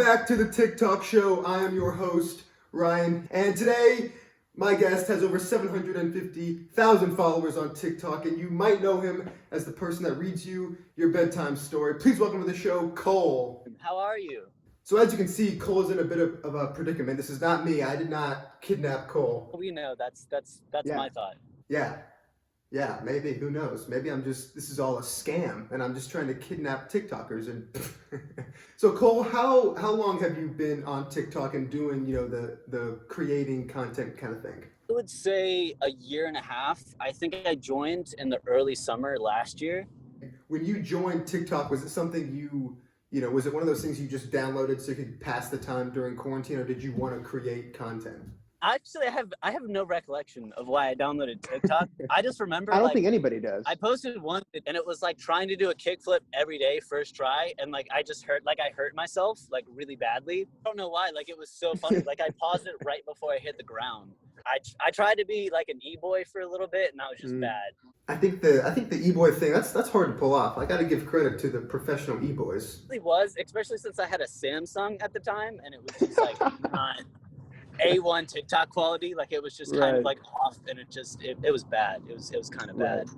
back to the TikTok show. I am your host, Ryan, and today my guest has over 750,000 followers on TikTok, and you might know him as the person that reads you your bedtime story. Please welcome to the show, Kol. How are you? So as you can see, Kol is in a bit of a predicament. This is not me. I did not kidnap Kol. We know that's Yeah. my thought. Yeah, maybe. Who knows? Maybe this is all a scam, and I'm just trying to kidnap TikTokers. And so, Kol, how long have you been on TikTok and doing, the creating content kind of thing? I would say a year and a half. I think I joined in the early summer last year. When you joined TikTok, was it something was it one of those things you just downloaded so you could pass the time during quarantine, or did you want to create content? Actually, I have no recollection of why I downloaded TikTok. I just remember I don't think anybody does. I posted one and it was like trying to do a kickflip every day first try, and like I hurt myself like really badly. I don't know why. Like it was so funny. Like I paused it right before I hit the ground. I tried to be like an e-boy for a little bit, and that was just bad. I think the e-boy thing, that's hard to pull off. I got to give credit to the professional e-boys. It really was, especially since I had a Samsung at the time, and it was just like not A1 TikTok quality. Like it was just kind of like off, and it was bad. It was kind of bad.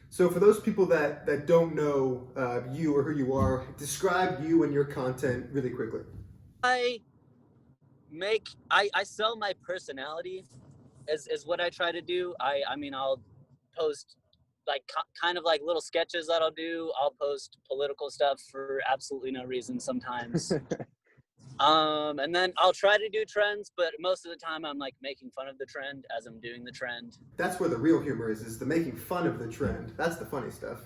So for those people that don't know you or who you are, describe you and your content really quickly. I sell my personality is what I try to do. I mean, I'll post like kind of like little sketches that I'll do. I'll post political stuff for absolutely no reason sometimes. And then I'll try to do trends, but most of the time I'm like making fun of the trend as I'm doing the trend. That's where the real humor is the making fun of the trend. That's the funny stuff.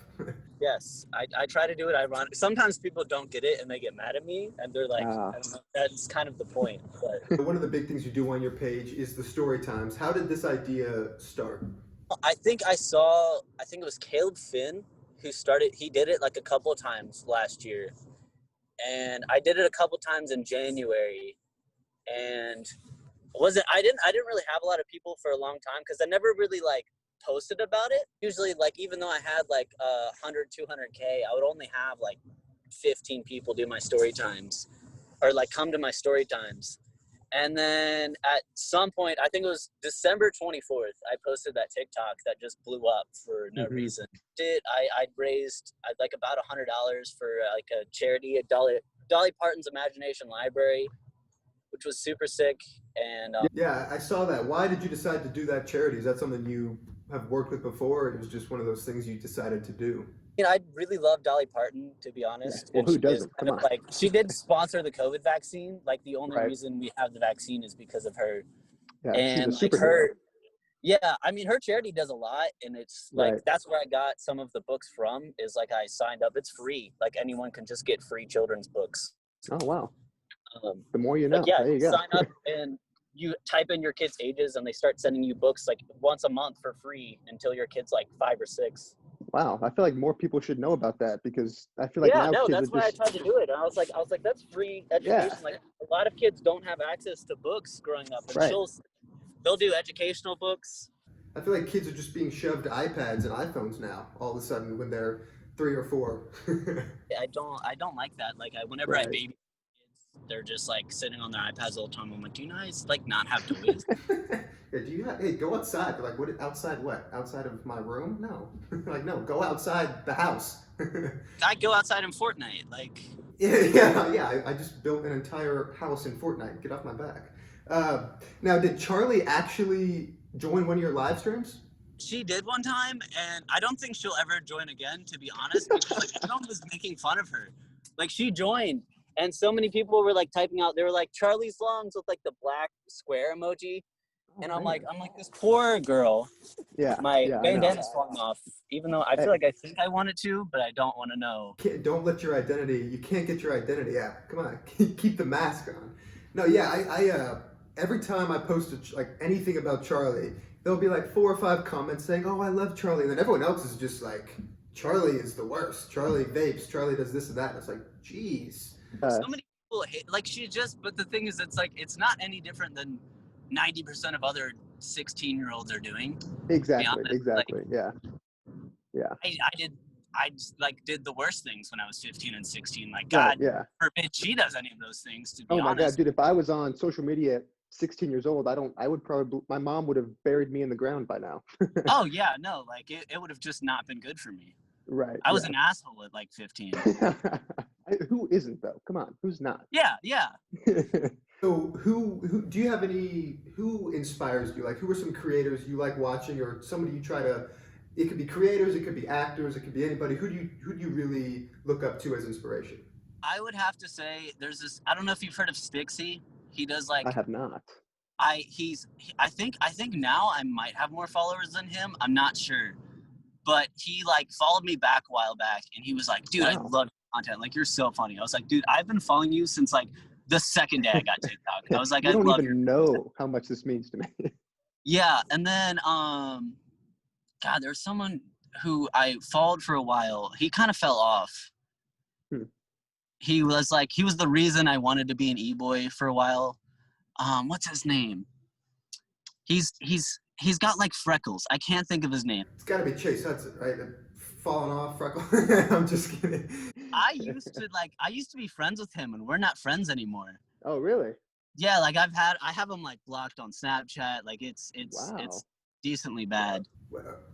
Yes, I try to do it ironic. Sometimes people don't get it and they get mad at me, and they're like, I don't know, that's kind of the point. But one of the big things you do on your page is the story times. How did this idea start? I think it was Caleb Finn who started. He did it like a couple of times last year. And I did it a couple times in January, and I didn't really have a lot of people for a long time because I never really like posted about it. Usually, like even though I had like 100, 200K, I would only have like 15 people do my story times or like come to my story times. And then at some point, I think it was December 24th, I posted that TikTok that just blew up for no reason. I raised like about $100 for like a charity at Dolly Parton's Imagination Library, which was super sick. And yeah, I saw that. Why did you decide to do that charity? Is that something you have worked with before, or it was just one of those things you decided to do? You know, I really love Dolly Parton, to be honest. Yeah. Well, who doesn't? Come on. Like, she did sponsor the COVID vaccine. Like, the only reason we have the vaccine is because of her. Yeah, and she's a like her, yeah, I mean, her charity does a lot, and it's like that's where I got some of the books from. Is like I signed up. It's free. Like anyone can just get free children's books. Oh wow! The more you know. Yeah, there you go. Sign up and you type in your kids' ages, and they start sending you books like once a month for free until your kid's like 5 or 6. Wow, I feel like more people should know about that because I feel like that's why I tried to do it. And I was like, that's free education. Yeah. Like a lot of kids don't have access to books growing up, and they'll do educational books. I feel like kids are just being shoved iPads and iPhones now all of a sudden when they're 3 or 4. I don't like that. Like whenever I baby kids, they're just like sitting on their iPads all the time. I'm like, do you guys like not have toys? Hey, go outside. They're like, what? Outside what? Outside of my room? No. Like, no, go outside the house. I go outside in Fortnite. Like. Yeah. I just built an entire house in Fortnite. Get off my back. Now, did Charlie actually join one of your live streams? She did one time, and I don't think she'll ever join again, to be honest, because like everyone was making fun of her. Like she joined, and so many people were like typing out. They were like Charlie's lungs with like the black square emoji. And I'm like, this poor girl. Yeah. My bandana's falling off, even though I feel like I think I want it to, but I don't want to know. Don't let your identity. You can't get your identity out. Come on, keep the mask on. No, yeah, I every time I post like anything about Charlie, there'll be like 4 or 5 comments saying, "Oh, I love Charlie," and then everyone else is just like, "Charlie is the worst. Charlie vapes. Charlie does this and that." And it's like, geez. So many people hate. Like but the thing is, it's not any different than 90% of other 16-year-olds are doing. Exactly. Like, Yeah. I did I just like did the worst things when I was 15 and 16. Like Right, God yeah. forbid she does any of those things, to be Oh my God, honest. dude, if I was on social media at 16 years old, my mom would have buried me in the ground by now. Oh yeah, no, like it would have just not been good for me. Right, I was yeah. an asshole at like 15. Who isn't though? Come on, who's not? Yeah, yeah. So who do you have who inspires you? Like who are some creators you like watching, or somebody you try to? It could be creators, it could be actors, it could be anybody. Who do you really look up to as inspiration? I would have to say there's this. I don't know if you've heard of Stixie. He does I like have not. I think now I might have more followers than him. I'm not sure. But he like followed me back a while back and he was like, dude, I Wow. love your content. Like you're so funny. I was like, dude, I've been following you since like the second day I got TikTok. I was like, You I don't love your even know how much this means to me. Yeah. And then God, there's someone who I followed for a while. He kind of fell off. Hmm. He was the reason I wanted to be an e-boy for a while. What's his name? He's got like freckles. I can't think of his name. It's got to be Chase Hudson, right? Falling off, freckle. I'm just kidding. I used to be friends with him and we're not friends anymore. Oh, really? Yeah, like I have him like blocked on Snapchat. Like it's Wow. decently bad.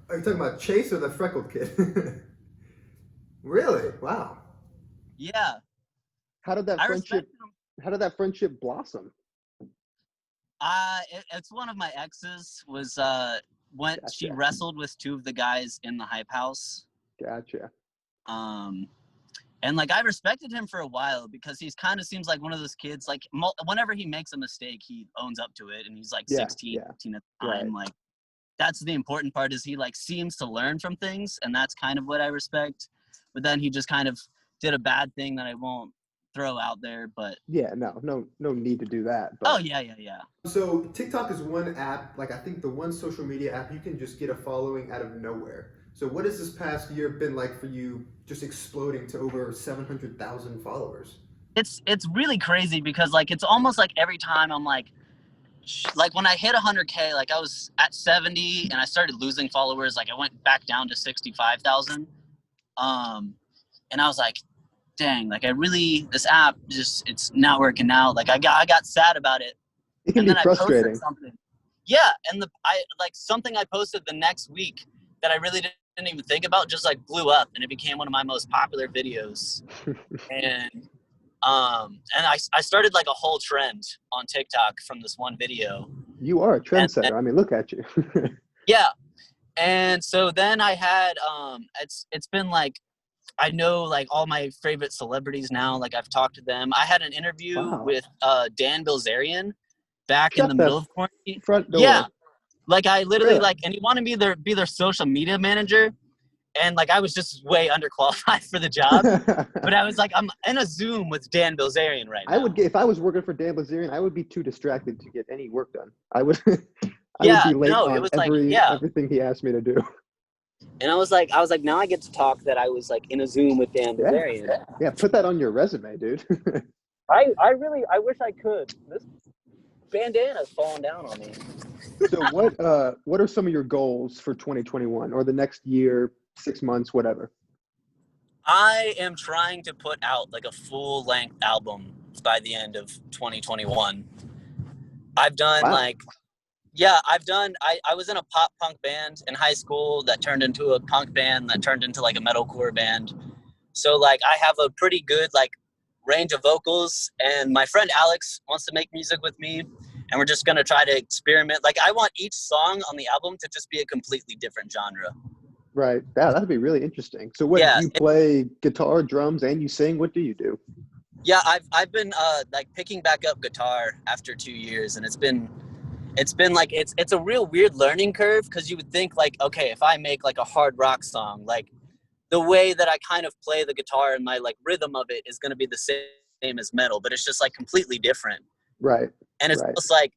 Are you talking about Chase or the freckled kid? Really? Wow. Yeah. How did that I friendship respect him. how did that friendship blossom? It's one of my exes was when she Gotcha. wrestled with two of the guys in the hype house. Gotcha. And like I respected him for a while because he's kind of seems like one of those kids like whenever he makes a mistake he owns up to it and he's like Yeah, 16 yeah. 15 at the time. Right. Like that's the important part is he like seems to learn from things and that's kind of what I respect. But then he just kind of did a bad thing that I won't throw out there, but Yeah, no need to do that. But oh yeah. So TikTok is one app, like I think the one social media app you can just get a following out of nowhere. So what has this past year been like for you, just exploding to over 700,000 followers? It's really crazy because like it's almost like every time I'm like when I hit 100K, like I was at 70 and I started losing followers. Like I went back down to 65,000. And I was like, dang, like this app it's not working out. Like I got sad about it. it can And be then I posted frustrating. something. Yeah. And something I posted the next week that I really didn't even think about just like blew up and it became one of my most popular videos. And I started like a whole trend on TikTok from this one video. You are a trendsetter. I mean, look at you. Yeah. And so then I had it's been like I know like all my favorite celebrities now. Like I've talked to them. I had an interview Wow. with Dan Bilzerian back in Shut the that middle of quarantine. front door. Yeah. Like I literally Really? and he wanted me to be their social media manager. And like I was just way underqualified for the job. But I was like, I'm in a Zoom with Dan Bilzerian right now. If I was working for Dan Bilzerian, I would be too distracted to get any work done. I would Yeah, be late no, it on was everything he asked me to do. And I was like, now I get to talk that I was like in a Zoom with Dan Bilzerian. Yeah, put that on your resume, dude. I wish I could. This bandana's falling down on me. So what are some of your goals for 2021 or the next year, 6 months, whatever? I am trying to put out like a full length album by the end of 2021. I've done Wow. I was in a pop punk band in high school that turned into a punk band that turned into like a metalcore band. So like I have a pretty good like range of vocals and my friend Alex wants to make music with me and we're just going to try to experiment. Like I want each song on the album to just be a completely different genre. Right. Yeah, that'd be really interesting. So what, do you play guitar, drums, and you sing? What do you do? Yeah, I've been like picking back up guitar after 2 years and it's been like it's a real weird learning curve because you would think like, okay, if I make like a hard rock song, like the way that I kind of play the guitar and my like rhythm of it is going to be the same as metal, but it's just like completely different. Right. And it's almost like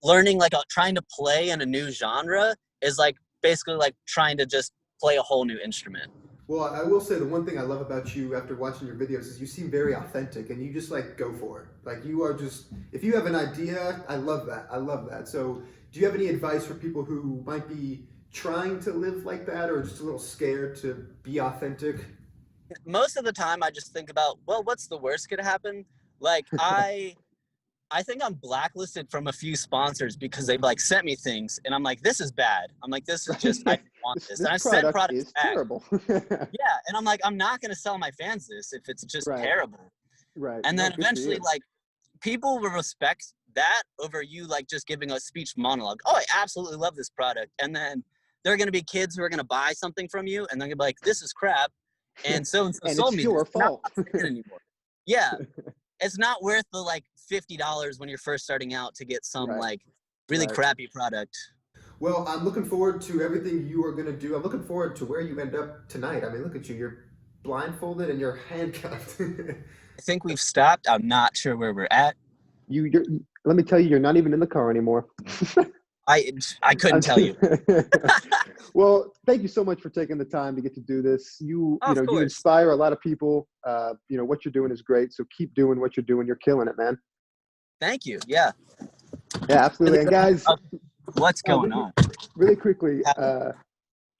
learning like trying to play in a new genre is like basically like trying to just play a whole new instrument. Well, I will say the one thing I love about you after watching your videos is you seem very authentic and you just like go for it. Like you are just, if you have an idea, I love that. I love that. So do you have any advice for people who might be trying to live like that, or just a little scared to be authentic? Most of the time I just think about, well, what's the worst could happen? Like I think I'm blacklisted from a few sponsors because they've like sent me things and I'm like, this is bad. I'm like, this is just, I don't want this. This And I sent product products is back. terrible. Yeah. And I'm like, I'm not going to sell my fans this if it's just Right. terrible. Right. And No, then good for eventually, you. like, people will respect that over you, like, just giving a speech monologue. Oh, I absolutely love this product. And then there are going to be kids who are going to buy something from you and they're going to be like, this is crap. And so And sold it's me your this. Now I'm fault. not saying it anymore. Yeah. It's not worth the like $50 when you're first starting out to get some Right. like really Right. crappy product. Well, I'm looking forward to everything you are going to do. I'm looking forward to where you end up tonight. I mean, look at you. You're blindfolded and you're handcuffed. I think we've stopped. I'm not sure where we're at. Let me tell you, you're not even in the car anymore. I couldn't tell you. Well, thank you so much for taking the time to get to do this. You Of you course. inspire a lot of people. What you're doing is great. So keep doing what you're doing. You're killing it, man. Thank you. Yeah. Yeah, absolutely. And guys, What's going on? really quickly,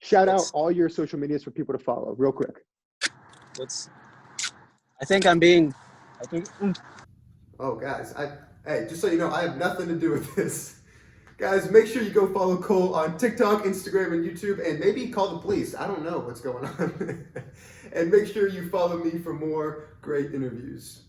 shout out Let's- all your social medias for people to follow, real quick. I think I'm being. Oh, guys, hey, just so you know, I have nothing to do with this. Guys, make sure you go follow Cole on TikTok, Instagram, and YouTube, and maybe call the police. I don't know what's going on. And make sure you follow me for more great interviews.